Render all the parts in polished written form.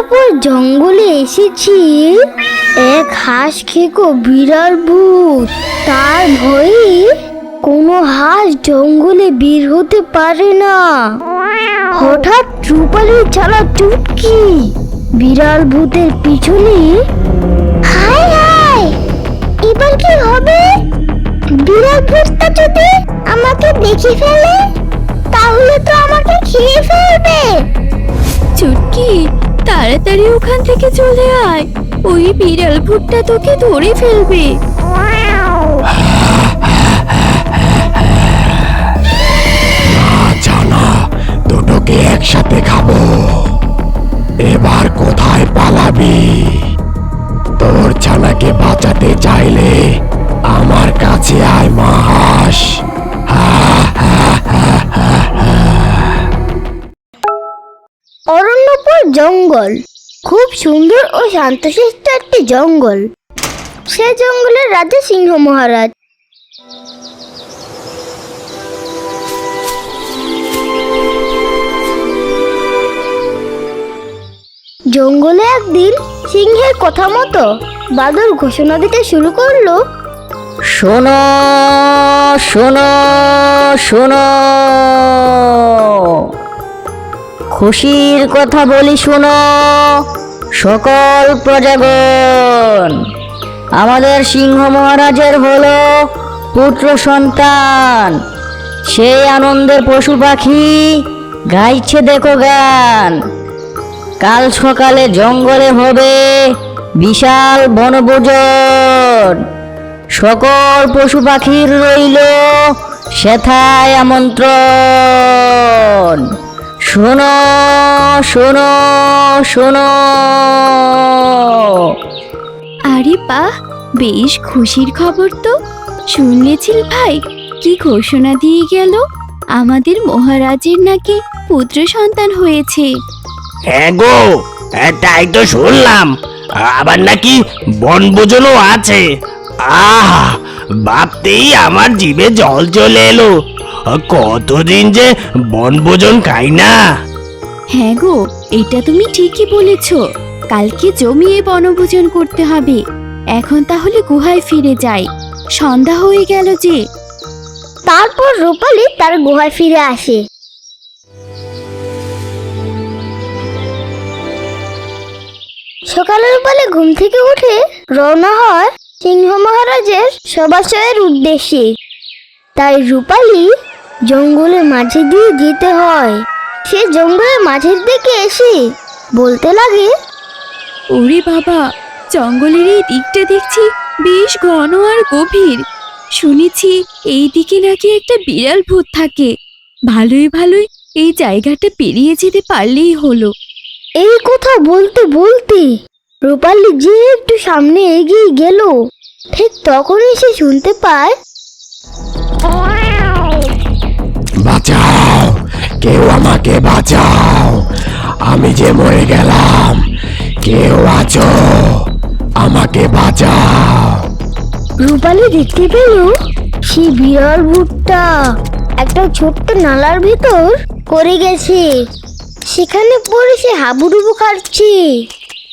উপর জঙ্গলে এসেছি, এক হাঁস খেকো বিড়াল ভূত। তার ভয়ে কোনো হাঁস জঙ্গলে বের হতে পারে না। হঠাৎ রূপালীর চালা চুটকি বিড়াল ভূতের পিছনে। হায় হায়, এবার কি হবে? বিড়াল ভূতটা যদি আমাকে দেখে ফেলে, তাহলে তো আমাকে খেয়ে ফেলবে। চুটকি, তাড়াতাড়ি ওখান থেকে চলে আয়, ওই বিড়াল ভূতটা তোকে ধরে ফেলবে। জানা দুটোকে একসাথে খাবো। এবার কোথায় পালাবি? তোর ছানাকে বাঁচাতে চাইলে আমার কাছে আয় মা হাঁস। অরণ্যপুর জঙ্গল খুব সুন্দর ও শান্তশিষ্ট একটি জঙ্গল। সে জঙ্গলের রাজা সিংহ মহারাজ। জঙ্গলে একদিন সিংহের কথা মতো বাদর ঘোষণা দিতে শুরু করলো। শোনো শোনো শোনো, খুশির কথা বলি শোনো সকল প্রজাগণ। আমাদের সিংহ মহারাজের হলো পুত্র সন্তান। সেই আনন্দের পশু পাখি গাইছে দেখো গান। কাল সকালে জঙ্গলে হবে বিশাল বনভোজন। সকল পশু পাখির রইল সেথায় আমন্ত্রণ। শোনো শোনো শোনো। আরে বাহ, বেশ খুশির খবর তো। শুনলেছিল ভাই, কি ঘোষণা দিয়ে গেল, আমাদের মহারাজের নাকি পুত্র সন্তান হয়েছে। হ্যাঁ গো, তাই তো শুনলাম। আবার নাকি বনভোজনও আছে। আহা, ভাবতেই আমার জিভে জল চলে এলো। কতদিন যে বনভোজন খাই না। হ্যাঁ গো, এটা তুমি ঠিকই বলেছ। কালকে জমিয়ে বনভোজন করতে হবে। এখন তাহলে গুহায় ফিরে যাই, সন্ধ্যা হয়ে গেল যে। তারপর রূপালী তার গুহায় ফিরে আসে। সকালে রূপালী ঘুম থেকে উঠে রওনা হয় সিংহ মহারাজের সভাশয়ের উদ্দেশ্যে। তাই রূপালী জঙ্গলের মাঝে দিয়ে যেতে হয়। সে জঙ্গলের মাঝের দিকে এসে বলতে লাগে, ওরে বাবা, জঙ্গলের এই দিকটা দেখছি বেশ ঘন আর গভীর। শুনেছি এই দিকে নাকি একটা বিড়াল ভূত থাকে। ভালোই ভালোই এই জায়গাটা পেরিয়ে যেতে পারলেই হলো। এই কথা বলতে বলতে রূপালী যে একটু সামনে এগিয়ে গেল, ঠিক তখনই সে শুনতে পায়, বাঁচাও, কেউ আমাকে বাঁচাও, আমি যে মরে গেলাম। কেউ আছো, আমাকে বাঁচাও। রূপালী দেখতে পেল সেই বিড়াল ভূতটা একটা ছোট্ট নালার ভিতর পড়ে গেছে। সেখানে পড়ে সে হাবুডুবু খাচ্ছে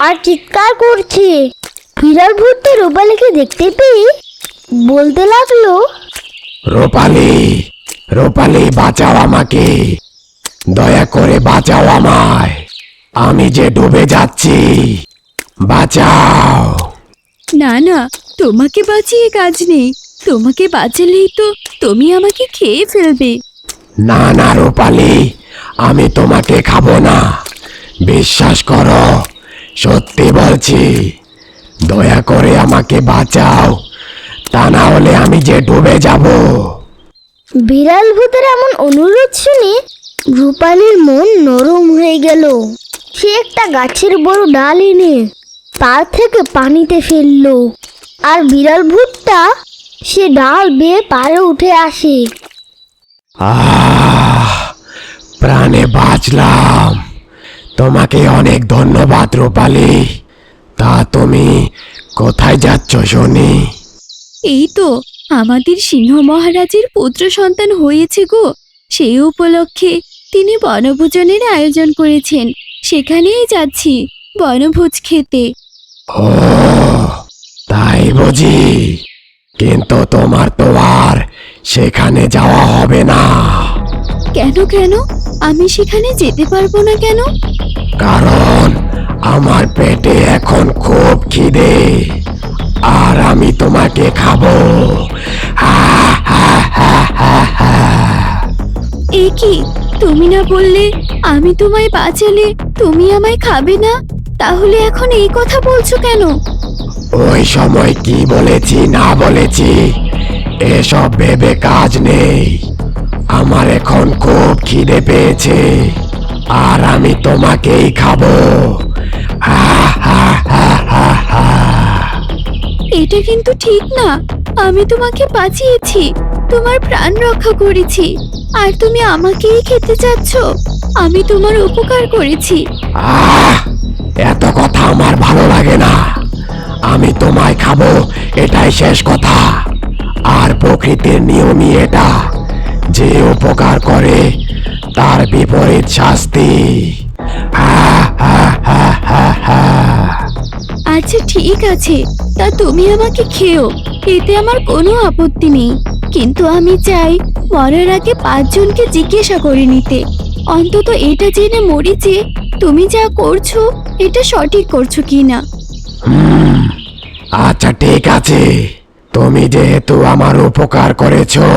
আর চিৎকার করছে। বিড়াল ভূতটা রূপালীকে দেখতে পেয়ে বলতে লাগলো, রূপালী, রূপালী বাঁচাও আমাকে, দয়া করে বাঁচাও আমায়, আমি যে ডুবে যাচ্ছি, বাঁচাও। না না, তোমাকে বাঁচিয়ে কাজ নেই। তোমাকে বাঁচালেই তো তুমি আমাকে খেয়ে ফেলবে। না না রূপালী, আমি তোমাকে খাবো না, বিশ্বাস করো, সত্যি বলছি। দয়া করে আমাকে বাঁচাও, তা না হলে আমি যে ডুবে যাব। বিড়াল ভূতের এমন অনুরোধ শুনে রূপালীর মন নরম হয়ে গেল। সে একটা গাছের বড় ডাল এনে তার থেকে পানিতে ফেললো, আর বিড়াল ভূতটা সে ডাল বেয়ে পাড়ে উঠে আসে। প্রাণে বাঁচলাম, তোমাকে অনেক ধন্যবাদ রূপালী। তা তুমি কোথায় যাচ্ছ শুনি? এই তো আমাদের সিংহ মহারাজের পুত্র সন্তান হয়েছে গো। সেই উপলক্ষে তিনি বনভোজনের আয়োজন করেছেন, সেখানেই যাচ্ছি। বনভোজ খেতে। ও তাই বুঝি, কিন্তু তোমার তো আর সেখানে যাওয়া হবে না। কেন কেন? আমি সেখানে যেতে পারবো না কেন? কারণ আমার পেটে এখন খুব খিদে, আর আমি তোমাকে খাবো। হা, হা, হা, হা, হা। এ কি, তুমি না বললে আমি তোমায় বাঁচালে তুমি আমায় খাবে না? তাহলে এখন এই কথা বলছো কেন? ওই সময় কি বলেছি না বলেছি এসব ভেবে কাজ নেই। আমার এখন খুব খিদে পেয়েছে, আর আমি তোমাকেই খাবো। হা, হা, হা, হা, হা। এটা কিন্তু ঠিক না। আমি তোমাকে বাঁচিয়েছি, তোমার প্রাণ রক্ষা করেছি, আর তুমি আমাকেই খেতে চাচ্ছ? আমি তোমার উপকার করেছি। আহ, এত কথা আমার ভালো লাগে না। আমি তোমায় খাবো, এটাই শেষ কথা। আর প্রকৃতির নিয়মই এটা, যে উপকার করে তার বিপরীত শাস্তি। হা, হা, হা, হা, হা। আচ্ছা ঠিক আছে, তা তুমি আমাকে খেও, এতে আমার কোনো আপত্তি নেই। কিন্তু আমি চাই মরার আগে 5 জনকে জিজ্ঞাসা করে নিতে, অন্তত এটা জেনে মরি যে তুমি যা করছো এটা সঠিক করছো কিনা। আচ্ছা ঠিক আছে, তুমি যেহেতু আমার উপকার করেছো,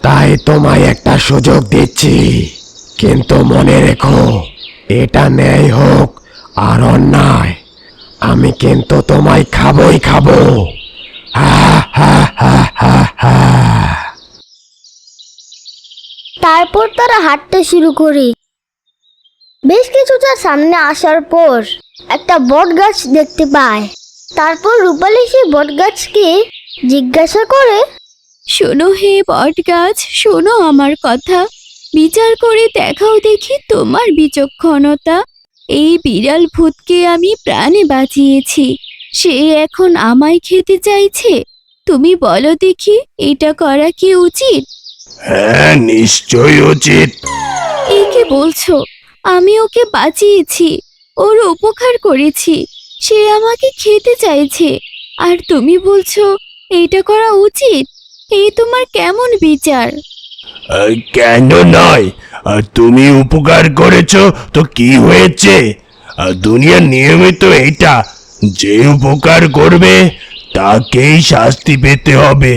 তাই তোমায় একটা সুযোগ দিচ্ছি। কিন্তু মনে রেখো, এটা ন্যায় হোক আর অন্যায়, আমি কিন্তু তোমায় খাবোই খাবো। হা, হা, হা, হা, হা। তারপর তারা হাঁটতে শুরু করে। বেশ কিছুটা সামনে আসার পর একটা বট গাছ দেখতে পায়। তারপর রূপালী সেই বট গাছকে জিজ্ঞাসা করে, শোনো হে বট গাছ, শোনো আমার কথা, বিচার করে দেখাও দেখি তোমার বিচক্ষণতা। এই বিড়াল ভূতকে আমি প্রাণে বাঁচিয়েছি, সে এখন আমায় খেতে চাইছে। তুমি বলো দেখি, এটা করা কি উচিত? হ্যাঁ, নিশ্চয়ই উচিত। এই কি বলছো? আমি ওকে বাঁচিয়েছি, ওর উপকার করেছি, সে আমাকে খেতে চাইছে, আর তুমি বলছো এটা করা উচিত? এই তোমার কেমন বিচার? কেন নয়? তুমি উপকার করেছো তো কি হয়েছে? দুনিয়ার নিয়মে তো এইটা, যে উপকার করবে তাকেই শাস্তি পেতে হবে।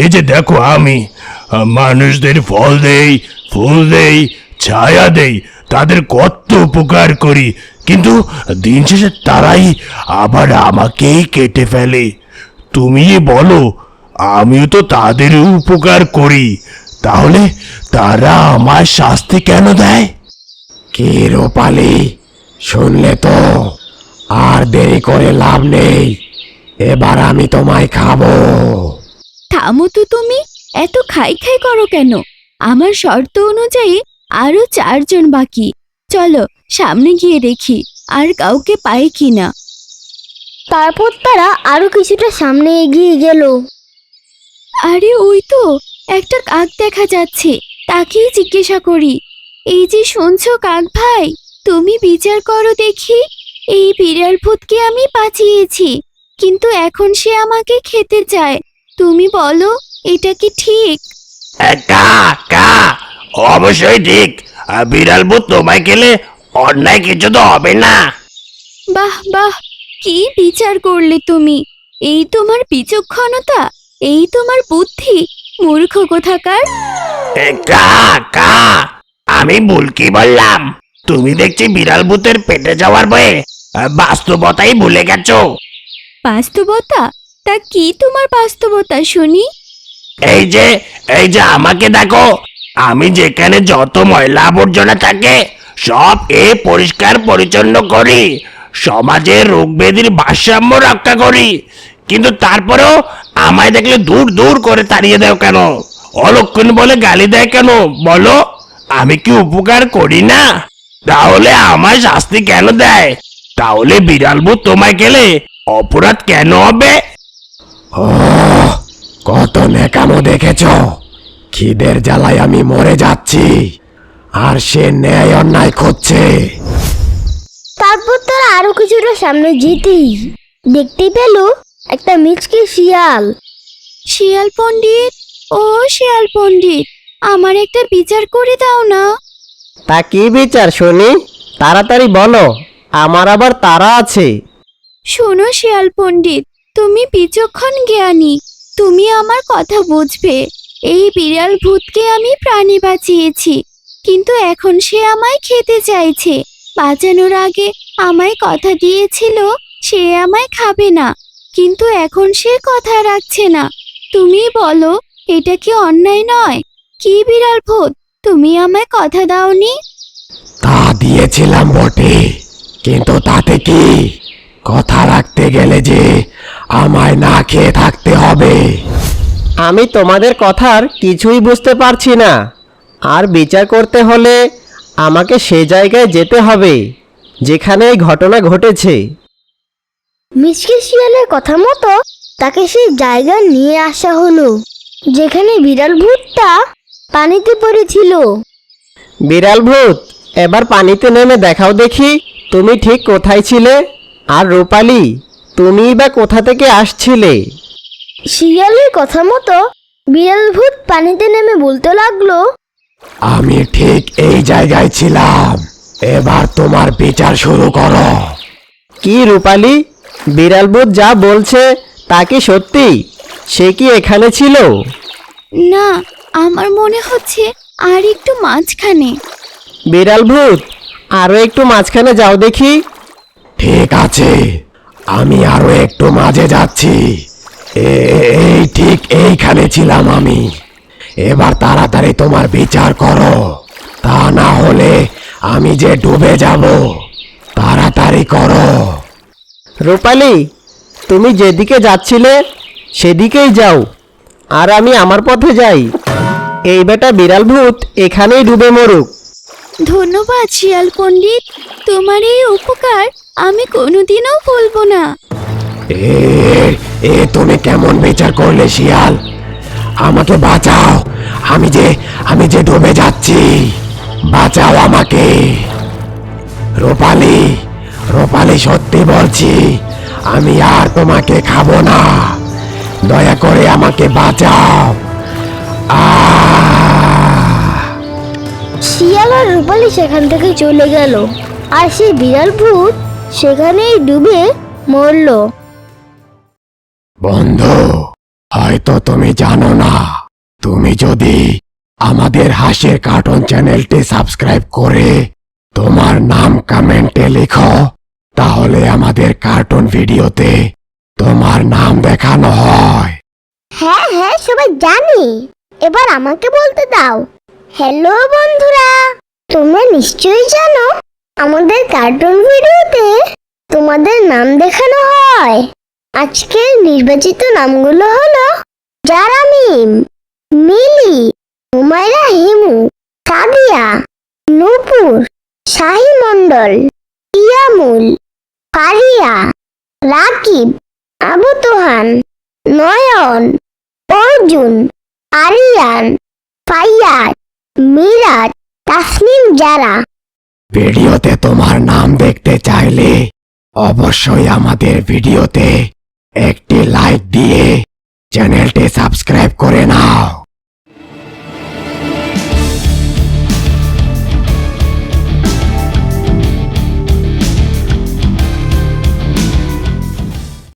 এই যে দেখো, আমি মানুষদের ফল দেই, ফুল দেই, ছায়া দেই, তাদের কত উপকার করি, কিন্তু দিন শেষে তারাই আবার আমাকেই কেটে ফেলে। তুমি বলো, আমিও তো তাদের উপকার করি, তাহলে তারা আমার শাস্তি কেন দেয়? কি রূপালী, শুনলে তো? আর দেরি করে লাভ নেই, এবার আমি তোমায় খাবো। থামো তো তুমি, এত খাই খাই করো কেন? আমার শর্ত অনুযায়ী আরো 4 জন বাকি। চলো সামনে গিয়ে দেখি আর কাউকে পাই কিনা। তারপর তারা আরো কিছুটা সামনে এগিয়ে গেল। আরে ওই তো একটা কাক দেখা যাচ্ছে, তাকেই জিজ্ঞাসা করি। এই যে শুনছো কাক ভাই, তুমি বিচার করো দেখি, এই বিড়াল ভূতকে আমি বাঁচিয়েছি, কিন্তু এখন সে আমাকে খেতে চায়। তুমি বলো এটা কি ঠিক? কা কা অবশ্যই ঠিক। বিড়াল ভূত তোমায় খেলে অন্যায় কিছু তো হবে না। বাহ বাহ, কি বিচার করলে তুমি! এই তোমার বিচক্ষণতা, এই তোমার বুদ্ধি, মূর্খ কোথাকার! কা কা আমি ভুল কি বললাম? তুমি দেখছি বিড়াল ভূতের পেটে যাওয়ার ভয়ে বাস্তবতাই ভুলে গেছো। বাস্তবতা? তা কি তোমার বাস্তবতা শুনি? এই যে আমাকে দেখো, আমি যেখানে যত ময়লা আবর্জনা থাকে সব পরিষ্কার পরিচ্ছন্ন করি, সমাজের রোগ ব্যাধির ভারসাম্য রক্ষা করি, কিন্তু তারপরেও আমায় দেখলে দূর দূর করে তাড়িয়ে দাও কেন? অলক্ষণ বলে গালি দেয় কেন বলো? আমি কি উপকার করি না? তাহলে আমায় শাস্তি কেন দেয়? তাহলে বিড়াল ভূত তোমায় গেলে অপরাধ কেন হবে? ও, কত নেকামো দেখেছ! খিদের জ্বালায় আমি মরে যাচ্ছি, আর সে ন্যায় অন্যায় খুঁজছে। তারপর তারপর তারা আরো কিছুটা সামনে যেতেই দেখতে পেল একটা মিচকে শিয়াল। শিয়াল পণ্ডিত, ও শিয়াল পণ্ডিত, আমার একটা বিচার করে দাও না। তা কি বিচার শুনি? তাড়াতাড়ি বলো, আমার আবার তাড়া আছে। শোনো শিয়াল পণ্ডিত, তুমি বিচক্ষণ জ্ঞানী, তুমি আমার কথা বুঝবে। এই বিড়াল ভূতকে আমি প্রাণে বাঁচিয়েছি, কিন্তু এখন সে আমায় খেতে চাইছে। বাঁচানোর আগে আমায় কথা দিয়েছিল সে আমায় খাবে না, কিন্তু এখন সে কথা রাখছে না। তুমি বলো, এটা কি অন্যায় নয়? কি বিড়াল ভূত, তুমি আমায় কথা দাওনি? তা দিয়েছিলাম বটে, কিন্তু তাতে কি? কথা রাখতে গেলে যে আমায় না খেয়ে থাকতে হবে। আমি তোমাদের কথার কিছুই বুঝতে পারছি না। আর বিচার করতে হলে আমাকে সে জায়গায় যেতে হবে যেখানে এই ঘটনা ঘটেছে। মিচকে শিয়ালের কথা মতো তাকে সেই জায়গায় নিয়ে আসা হলো যেখানে বিড়াল ভূতটা পানিতে পড়েছিল। বিড়াল ভূত, এবার পানিতে নেমে দেখাও দেখি তুমি ঠিক কোথায় ছিলে। আর রূপালী, তুমিই বা কোথা থেকে আসছিলে? শিয়ালের কথা মতো বিড়াল ভূত পানিতে নেমে বলতে লাগলো, আমি ঠিক এই জায়গায় ছিলাম, এবার তোমার বিচার শুরু করো। কি রূপালী, বিড়াল ভূত যা বলছে তা কি সত্যি? সে কি এখানে ছিল? না, আমার মনে হচ্ছে আর একটু মাঝখানে। বিড়াল ভূত, আরো একটু মাঝখানে যাও দেখি। ঠিক আছে, আমি আরো একটু মাঝে যাচ্ছি। এই ঠিক এইখানে ছিলাম আমি। এবার তাড়াতাড়ি তোমার বিচার করো, তা না হলে আমি যে ডুবে যাব। তাড়াতাড়ি করো। রূপালী, তুমি যেদিকে যাচ্ছিলে সেদিকেই যাও, আর আমি আমার পথে যাই। এই বেটা বিড়াল ভূত এখানেই ডুবে মরুক। ধন্যবাদ শিয়াল পণ্ডিত, তোমার এই উপকার আমি কোনোদিনও ভুলবো না। এ এ তুমি কেমন বিচার করলে শিয়াল? আমাকে বাঁচাও, আমি যে ডুবে যাচ্ছি। বাঁচাও আমাকে। রূপালী, রূপালী, সত্যি বলছি, আমি আর তোমাকে খাবো না। দয়া করে আমাকে বাঁচাও। শিয়াল আর রূপালী সেখান থেকে চলে গেল আর সেই বিড়াল ভূত সেখানেই ডুবে মরল। বন্ধু, হয়তো তুমি জানো না, তুমি যদি আমাদের হাসির কার্টুন চ্যানেলটি সাবস্ক্রাইব করে তোমার নাম কমেন্টে লিখো, তাহলে আমাদের কার্টুন ভিডিওতে তোমার নাম দেখানো হয়। হ্যাঁ হ্যাঁ, সবাই জানি, এবার আমাকে বলতে দাও। হ্যালো বন্ধুরা, তোমরা নিশ্চয়ই জানো আমাদের কার্টুন ভিডিওতে তোমাদের নাম দেখানো হয়। আজকের নির্বাচিত নামগুলো হলো জারা মিম, মিলি, হুমায়রা হিমু, সাদিয়া, নূপুর, শাহী মণ্ডল, ইয়ামুল, ফারিয়া, রাকিব, আবু তোহান, নয়ন, অর্জুন, আরিয়ান, ফাইয়াজ, মিরাজ, তাসনিম জারা। ভিডিওতে তোমার নাম দেখতে চাইলে অবশ্যই আমাদের ভিডিওতে একটি লাইক দিয়ে চ্যানেলটি সাবস্ক্রাইব করে নাও।